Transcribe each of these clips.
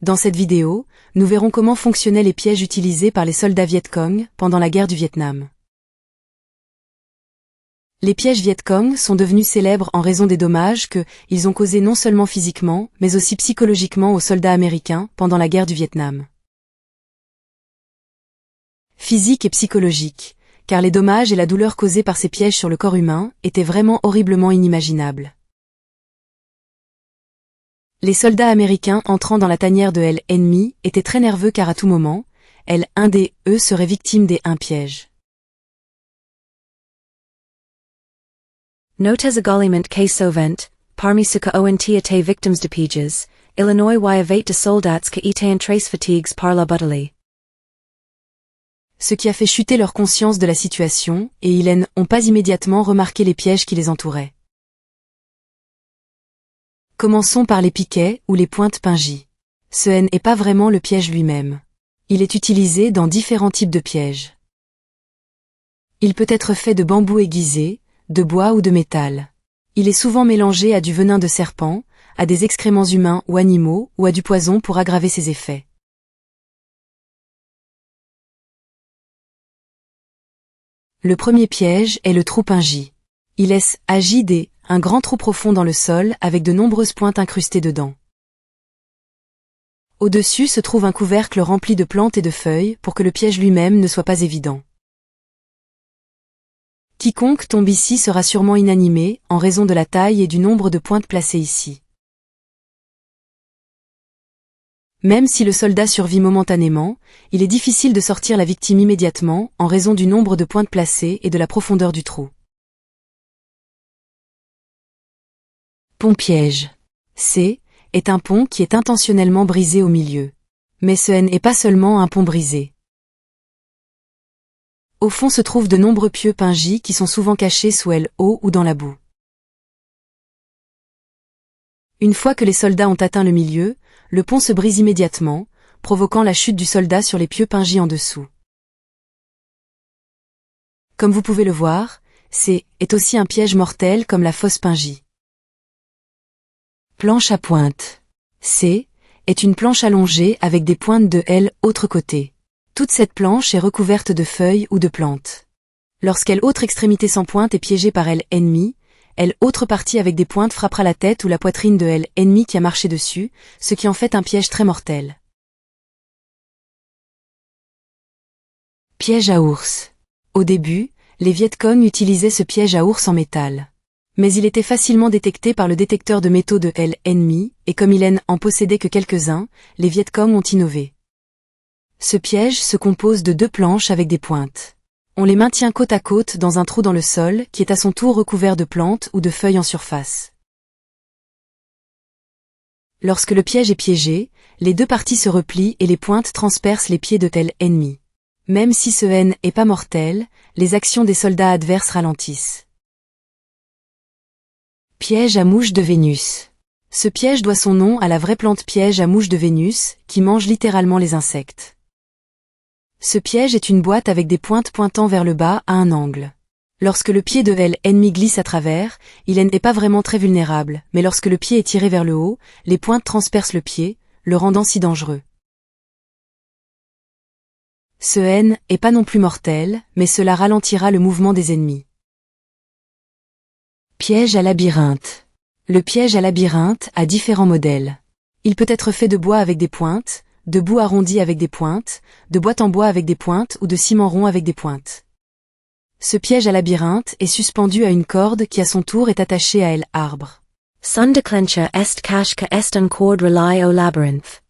Dans cette vidéo, nous verrons comment fonctionnaient les pièges utilisés par les soldats Viet Cong pendant la guerre du Vietnam. Les pièges Viet Cong sont devenus célèbres en raison des dommages qu'ils ont causés non seulement physiquement, mais aussi psychologiquement aux soldats américains pendant la guerre du Vietnam. Physique et psychologique, car les dommages et la douleur causés par ces pièges sur le corps humain étaient vraiment horriblement inimaginables. Les soldats américains entrant dans la tanière de l'ennemi étaient très nerveux car à tout moment, un d'eux serait victime des pièges. Note as agoliment que sovent, parmi ceux qui ont été victimes de pièges, Illinois y avait de soldats qui étaient très fatigués par la bataille. Ce qui a fait chuter leur conscience de la situation, et ils n'ont pas immédiatement remarqué les pièges qui les entouraient. Commençons par les piquets ou les pointes pingies. Ce n'est pas vraiment le piège lui-même. Il est utilisé dans différents types de pièges. Il peut être fait de bambou aiguisé, de bois ou de métal. Il est souvent mélangé à du venin de serpent, à des excréments humains ou animaux ou à du poison pour aggraver ses effets. Le premier piège est le trou pingi. Il agit un grand trou profond dans le sol avec de nombreuses pointes incrustées dedans. Au-dessus se trouve un couvercle rempli de plantes et de feuilles pour que le piège lui-même ne soit pas évident. Quiconque tombe ici sera sûrement inanimé en raison de la taille et du nombre de pointes placées ici. Même si le soldat survit momentanément, il est difficile de sortir la victime immédiatement en raison du nombre de pointes placées et de la profondeur du trou. Pont-piège. Est un pont qui est intentionnellement brisé au milieu. Mais ce n'est pas seulement un pont brisé. Au fond se trouvent de nombreux pieux pingis qui sont souvent cachés sous l'eau ou dans la boue. Une fois que les soldats ont atteint le milieu, le pont se brise immédiatement, provoquant la chute du soldat sur les pieux pingis en dessous. Comme vous pouvez le voir, est aussi un piège mortel comme la fosse pingie. Planche à pointe. Est une planche allongée avec des pointes de l'autre côté. Toute cette planche est recouverte de feuilles ou de plantes. Lorsqu'elle autre extrémité sans pointe est piégée par l'ennemi, autre partie avec des pointes frappera la tête ou la poitrine de l'ennemi qui a marché dessus, ce qui en fait un piège très mortel. Piège à ours. Au début, les Viet Cong utilisaient ce piège à ours en métal. Mais il était facilement détecté par le détecteur de métaux de l'ennemi, et comme il en possédait que quelques-uns, les Viet Cong ont innové. Ce piège se compose de 2 planches avec des pointes. On les maintient côte à côte dans un trou dans le sol qui est à son tour recouvert de plantes ou de feuilles en surface. Lorsque le piège est piégé, les 2 parties se replient et les pointes transpercent les pieds de l'ennemi. Même si ce n'est pas mortel, les actions des soldats adverses ralentissent. Piège à mouche de Vénus. Ce piège doit son nom à la vraie plante piège à mouche de Vénus, qui mange littéralement les insectes. Ce piège est une boîte avec des pointes pointant vers le bas à un angle. Lorsque le pied de l'ennemi glisse à travers, il n'est pas vraiment très vulnérable, mais lorsque le pied est tiré vers le haut, les pointes transpercent le pied, le rendant si dangereux. Ce n'est pas non plus mortel, mais cela ralentira le mouvement des ennemis. Piège à labyrinthe. Le piège à labyrinthe a différents modèles. Il peut être fait de bois avec des pointes, de boue arrondi avec des pointes, de boîte en bois avec des pointes ou de ciment rond avec des pointes. Ce piège à labyrinthe est suspendu à une corde qui à son tour est attachée à l'arbre. Sonderklencher est cache que est un cord rely au labyrinthe.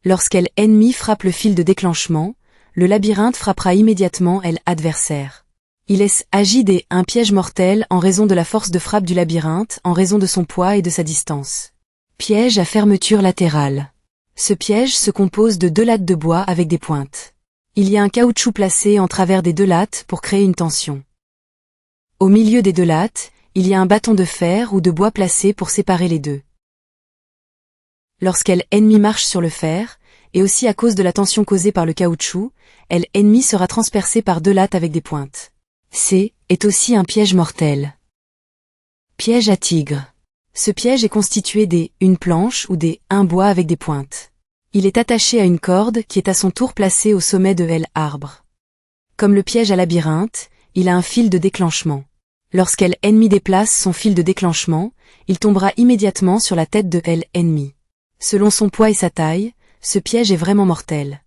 Lorsqu'ennemi frappe le fil de déclenchement, le labyrinthe frappera immédiatement l'adversaire. Il agit un piège mortel en raison de la force de frappe du labyrinthe, en raison de son poids et de sa distance. Piège à fermeture latérale. Ce piège se compose de 2 lattes de bois avec des pointes. Il y a un caoutchouc placé en travers des 2 lattes pour créer une tension. Au milieu des 2 lattes, il y a un bâton de fer ou de bois placé pour séparer les deux. Lorsqu'ennemi marche sur le fer, et aussi à cause de la tension causée par le caoutchouc, l'ennemi sera transpercé par 2 lattes avec des pointes. Est aussi un piège mortel. Piège à tigre. Ce piège est constitué une planche ou un bois avec des pointes. Il est attaché à une corde qui est à son tour placée au sommet de l'arbre. Comme le piège à labyrinthe, il a un fil de déclenchement. Lorsqu'elle ennemi déplace son fil de déclenchement, il tombera immédiatement sur la tête de ennemi. Selon son poids et sa taille, ce piège est vraiment mortel.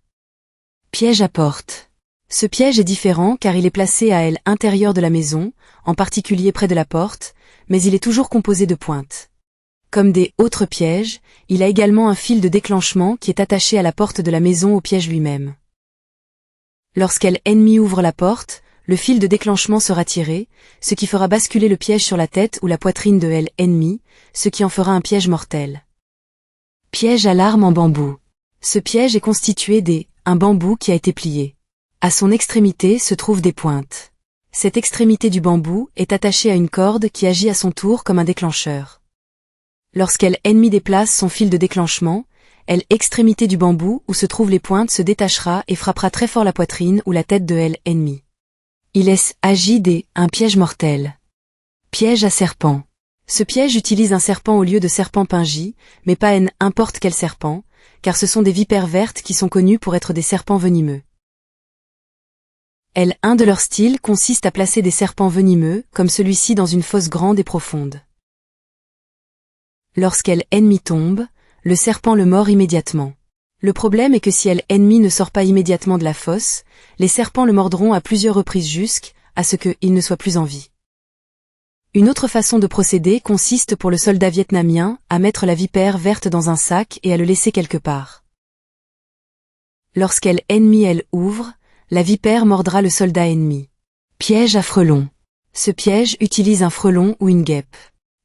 Piège à porte. Ce piège est différent car il est placé à l'intérieur de la maison, en particulier près de la porte, mais il est toujours composé de pointes. Comme des autres pièges, il a également un fil de déclenchement qui est attaché à la porte de la maison au piège lui-même. Lorsqu'ennemi ouvre la porte, le fil de déclenchement sera tiré, ce qui fera basculer le piège sur la tête ou la poitrine de l'ennemi, ce qui en fera un piège mortel. Piège à l'arme en bambou. Ce piège est constitué un bambou qui a été plié. À son extrémité se trouvent des pointes. Cette extrémité du bambou est attachée à une corde qui agit à son tour comme un déclencheur. Lorsqu'ennemi déplace son fil de déclenchement, l'extrémité du bambou où se trouvent les pointes se détachera et frappera très fort la poitrine ou la tête de l'ennemi. Il agit un piège mortel. Piège à serpent. Ce piège utilise un serpent au lieu de serpent pingis, mais pas n'importe quel serpent, car ce sont des vipères vertes qui sont connues pour être des serpents venimeux. Un de leurs styles consiste à placer des serpents venimeux, comme celui-ci dans une fosse grande et profonde. Lorsqu'ennemi tombe, le serpent le mord immédiatement. Le problème est que si l'ennemi ne sort pas immédiatement de la fosse, les serpents le mordront à plusieurs reprises jusqu'à ce qu'il ne soit plus en vie. Une autre façon de procéder consiste pour le soldat vietnamien à mettre la vipère verte dans un sac et à le laisser quelque part. Lorsqu'ennemi ouvre, la vipère mordra le soldat ennemi. Piège à frelon. Ce piège utilise un frelon ou une guêpe.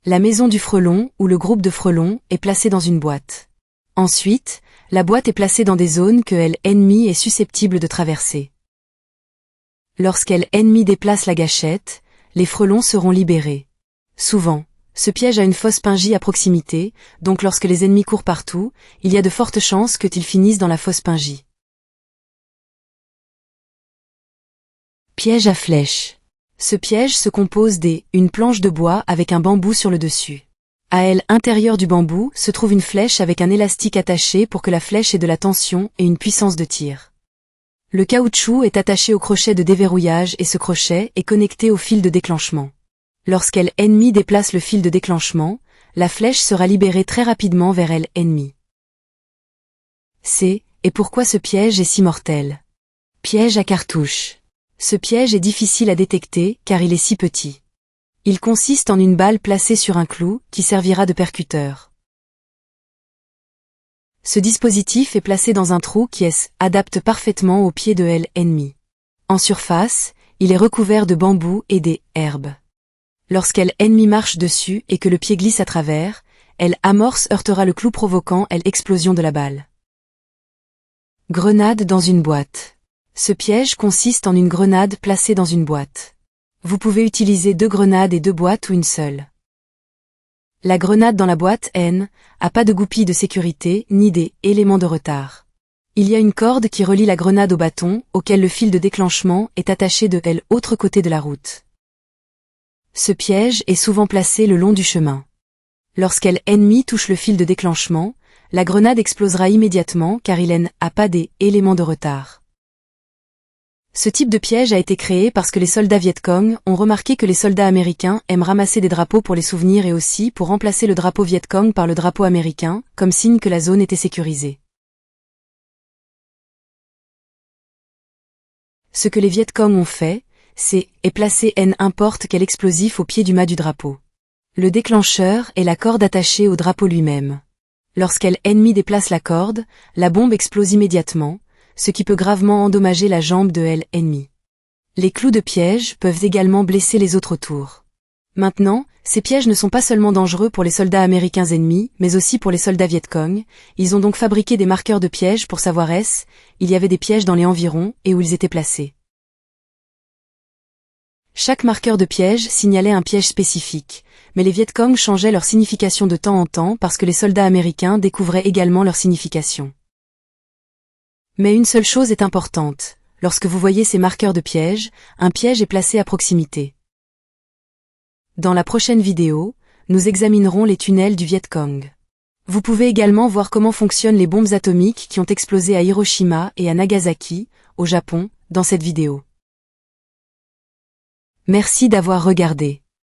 La maison du frelon ou le groupe de frelons est placé dans une boîte. Ensuite, la boîte est placée dans des zones que l'ennemi est susceptible de traverser. Lorsqu'ennemi déplace la gâchette, les frelons seront libérés. Souvent, ce piège a une fosse pingis à proximité, donc lorsque les ennemis courent partout, il y a de fortes chances qu'ils finissent dans la fosse pingis. Piège à flèche. Ce piège se compose une planche de bois avec un bambou sur le dessus. À l'intérieur du bambou se trouve une flèche avec un élastique attaché pour que la flèche ait de la tension et une puissance de tir. Le caoutchouc est attaché au crochet de déverrouillage et ce crochet est connecté au fil de déclenchement. Lorsqu'ennemi déplace le fil de déclenchement, la flèche sera libérée très rapidement vers l'ennemi. Et pourquoi ce piège est si mortel. Piège à cartouche. Ce piège est difficile à détecter car il est si petit. Il consiste en une balle placée sur un clou qui servira de percuteur. Ce dispositif est placé dans un trou qui adapte parfaitement au pied de l'ennemi. En surface, il est recouvert de bambou et des herbes. Lorsqu'ennemi marche dessus et que le pied glisse à travers, l'amorce heurtera le clou provoquant l'explosion de la balle. Grenade dans une boîte. Ce piège consiste en une grenade placée dans une boîte. Vous pouvez utiliser 2 grenades et 2 boîtes ou une seule. La grenade dans la boîte a pas de goupille de sécurité ni d'éléments de retard. Il y a une corde qui relie la grenade au bâton auquel le fil de déclenchement est attaché de l'autre côté de la route. Ce piège est souvent placé le long du chemin. Lorsqu'ennemi touche le fil de déclenchement, la grenade explosera immédiatement car il n'a pas d'éléments de retard. Ce type de piège a été créé parce que les soldats Viet Cong ont remarqué que les soldats américains aiment ramasser des drapeaux pour les souvenirs et aussi pour remplacer le drapeau Viet Cong par le drapeau américain, comme signe que la zone était sécurisée. Ce que les Viet Cong ont fait, est placer n'importe quel explosif au pied du mât du drapeau. Le déclencheur est la corde attachée au drapeau lui-même. Lorsqu'ennemi déplace la corde, la bombe explose immédiatement, ce qui peut gravement endommager la jambe de l'ennemi. Les clous de piège peuvent également blesser les autres autour. Maintenant, ces pièges ne sont pas seulement dangereux pour les soldats américains ennemis, mais aussi pour les soldats Viet Cong. Ils ont donc fabriqué des marqueurs de pièges pour savoir il y avait des pièges dans les environs et où ils étaient placés. Chaque marqueur de piège signalait un piège spécifique, mais les Viet Cong changeaient leur signification de temps en temps parce que les soldats américains découvraient également leur signification. Mais une seule chose est importante, lorsque vous voyez ces marqueurs de piège, un piège est placé à proximité. Dans la prochaine vidéo, nous examinerons les tunnels du Viet Cong. Vous pouvez également voir comment fonctionnent les bombes atomiques qui ont explosé à Hiroshima et à Nagasaki, au Japon, dans cette vidéo. Merci d'avoir regardé.